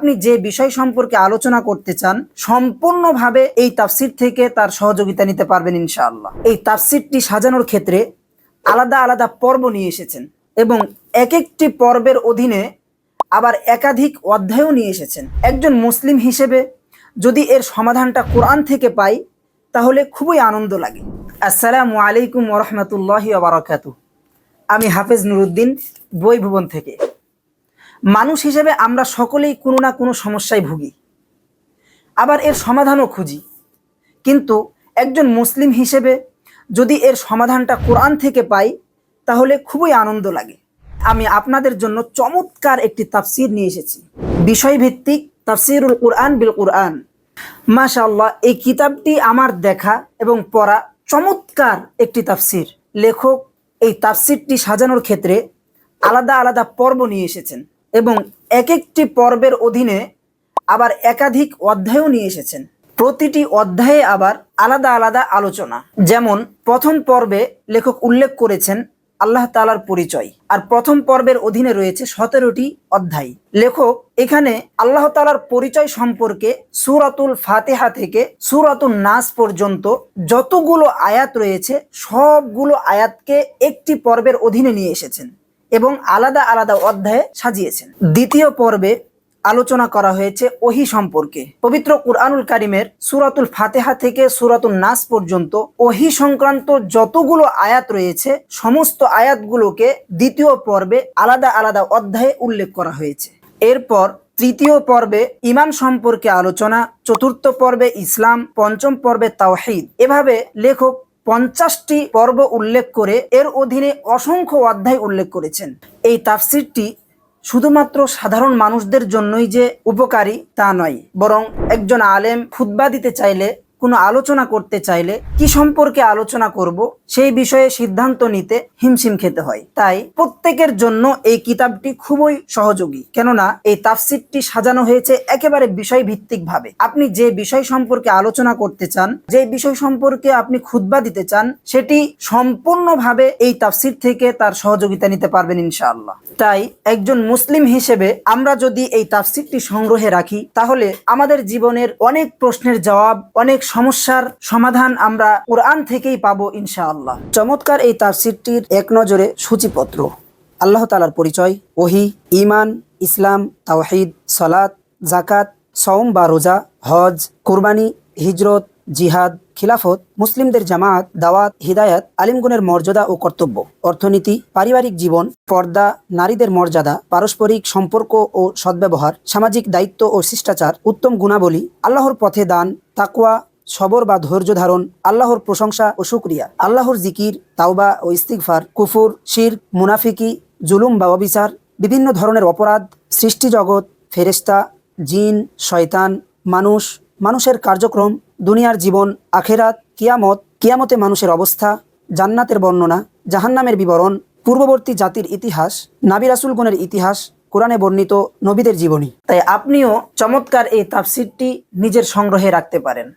আপনি যে বিষয় সম্পর্কে আলোচনা করতে চান সম্পূর্ণভাবে এই তাফসির থেকে তার সহযোগিতা নিতে পারবেন ইনশাআল্লাহ। এই তাফসিরটি সাজানোর ক্ষেত্রে আলাদা আলাদা পর্ব নিয়ে এসেছেন এবং এক একটি পর্বের অধীনে আবার একাধিক অধ্যায়ও নিয়ে এসেছেন। একজন মুসলিম হিসেবে যদি এর সমাধানটা কোরআন থেকে পাই তাহলে খুবই আনন্দ লাগে। আসসালামু আলাইকুম ওয়া রাহমাতুল্লাহি ওয়া বারাকাতুহু। আমি হাফেজ নুরুদ্দিন, বই ভুবন থেকে। মানুষ হিসেবে আমরা সকলেই কোনো না কোনো সমস্যায় ভুগি, আবার এর সমাধানও খুঁজি। কিন্তু একজন মুসলিম হিসেবে যদি এর সমাধানটা কোরআন থেকে পাই তাহলে খুবই আনন্দ লাগে। আমি আপনাদের জন্য চমৎকার একটি তাফসির নিয়ে এসেছি, বিষয়ভিত্তিক তাফসিরুল কুরআন বিল কুরআন। মাশাআল্লাহ, এই কিতাবটি আমার দেখা এবং পড়া চমৎকার একটি তাফসির। লেখক এই তাফসিরটি সাজানোর ক্ষেত্রে আলাদা আলাদা পর্ব নিয়ে এসেছেন এবং এক একটি পর্বের অধীনে আবার একাধিক অধ্যায়ও নিয়ে এসেছেন। প্রতিটি অধ্যায়ে আবার আলাদা আলাদা আলোচনা। যেমন প্রথম পর্বে লেখক উল্লেখ করেছেন আল্লাহ তাআলার পরিচয়, আর প্রথম পর্বের অধীনে রয়েছে 17টি অধ্যায়। লেখক এখানে আল্লাহ তাআলার পরিচয় সম্পর্কে সূরাতুল ফাতিহা থেকে সূরাতুন নাস পর্যন্ত যতগুলো আয়াত রয়েছে সবগুলো আয়াতকে একটি পর্বের অধীনে নিয়ে এসেছেন এবং আলাদা আলাদা অধ্যায়ে সাজিয়েছেন। দ্বিতীয় পর্বে আলোচনা করা হয়েছে ওহী সম্পর্কে। পবিত্র কুরআনুল কারীমের সূরাতুল ফাতিহা থেকে সূরাতুন নাস পর্যন্ত ওহী সংক্রান্ত যতগুলো আয়াত রয়েছে সমস্ত আয়াতগুলোকে দ্বিতীয় পর্বে আলাদা আলাদা অধ্যায়ে উল্লেখ করা হয়েছে। এরপর তৃতীয় পর্বে ঈমান সম্পর্কে আলোচনা, চতুর্থ পর্বে ইসলাম, পঞ্চম পর্বে তাওহীদ। এভাবে লেখক 50টি পর্ব উল্লেখ করে এর অধীনে অসংখ্য অধ্যায় উল্লেখ করেছেন। এই তাফসিরটি শুধুমাত্র সাধারণ মানুষদের জন্যই যে উপকারী তা নয়, বরং একজন আলেম খুতবা দিতে চাইলে, কোনো আলোচনা করতে চাইলে কি সম্পর্কে আলোচনা করব সেই বিষয়ে সিদ্ধান্ত নিতে হিমশিম খেতে হয়। তাই প্রত্যেকের জন্য এই কিতাবটি খুবই সহযোগী, কেননা এই তাফসিরটি সাজানো হয়েছে একেবারে বিষয় ভিত্তিক ভাবে। আপনি যে বিষয় সম্পর্কে আলোচনা করতে চান, যে বিষয় সম্পর্কে আপনি খুতবা দিতে চান, সেটি সম্পূর্ণভাবে এই তাফসির থেকে তার সহযোগিতা নিতে পারবেন ইনশাআল্লাহ। তাই একজন মুসলিম হিসেবে আমরা যদি এই তাফসিরটি সংগ্রহে রাখি তাহলে আমাদের জীবনের অনেক প্রশ্নের জবাব, অনেক সমস্যার সমাধান আমরা কোরআন থেকেই পাবো ইনশাআল্লাহ। চমৎকার এই তাফসিরটির এক নজরে সূচিপত্র, আল্লাহ তাআলার পরিচয়, ওহী, ঈমান, ইসলাম, তাওহীদ, সালাত, যাকাত, সওম বা রোজা, হজ, কুরবানি, হিজরত, জিহাদ, খিলাফত, মুসলিমদের জামাত, দাওয়াত, হিদায়াত, আলিমগণের মর্যাদা ও কর্তব্য, অর্থনীতি, পারিবারিক জীবন, পর্দা, নারীদের মর্যাদা, পারস্পরিক সম্পর্ক ও সদ্ব্যবহার, সামাজিক দায়িত্ব ও শিষ্টাচার, উত্তম গুণাবলী, আল্লাহর পথে দান, তাকওয়া, সবর বা ধৈর্য ধারণ, আল্লাহর প্রশংসা ও শুকরিয়া, আল্লাহর জিকির, তাওবা ও ইস্তিগফার, কুফর, শিরক, মুনাফিকি, জুলুম বা অবিচার, বিভিন্ন ধরনের অপরাধ, সৃষ্টি জগৎ, ফেরেশতা, জিন, শয়তান, মানুষ, মানুষের কার্যক্রম, দুনিয়ার জীবন, আখেরাত, কিয়ামত, কিয়ামতে মানুষের অবস্থা, জান্নাতের বর্ণনা, জাহান্নামের বিবরণ, পূর্ববর্তী জাতির ইতিহাস, নবী রাসূলগণের ইতিহাস, কোরআনে বর্ণিত নবীদের জীবনী। তাই আপনিও চমৎকার এই তাফসিরটি নিজের সংগ্রহে রাখতে পারেন।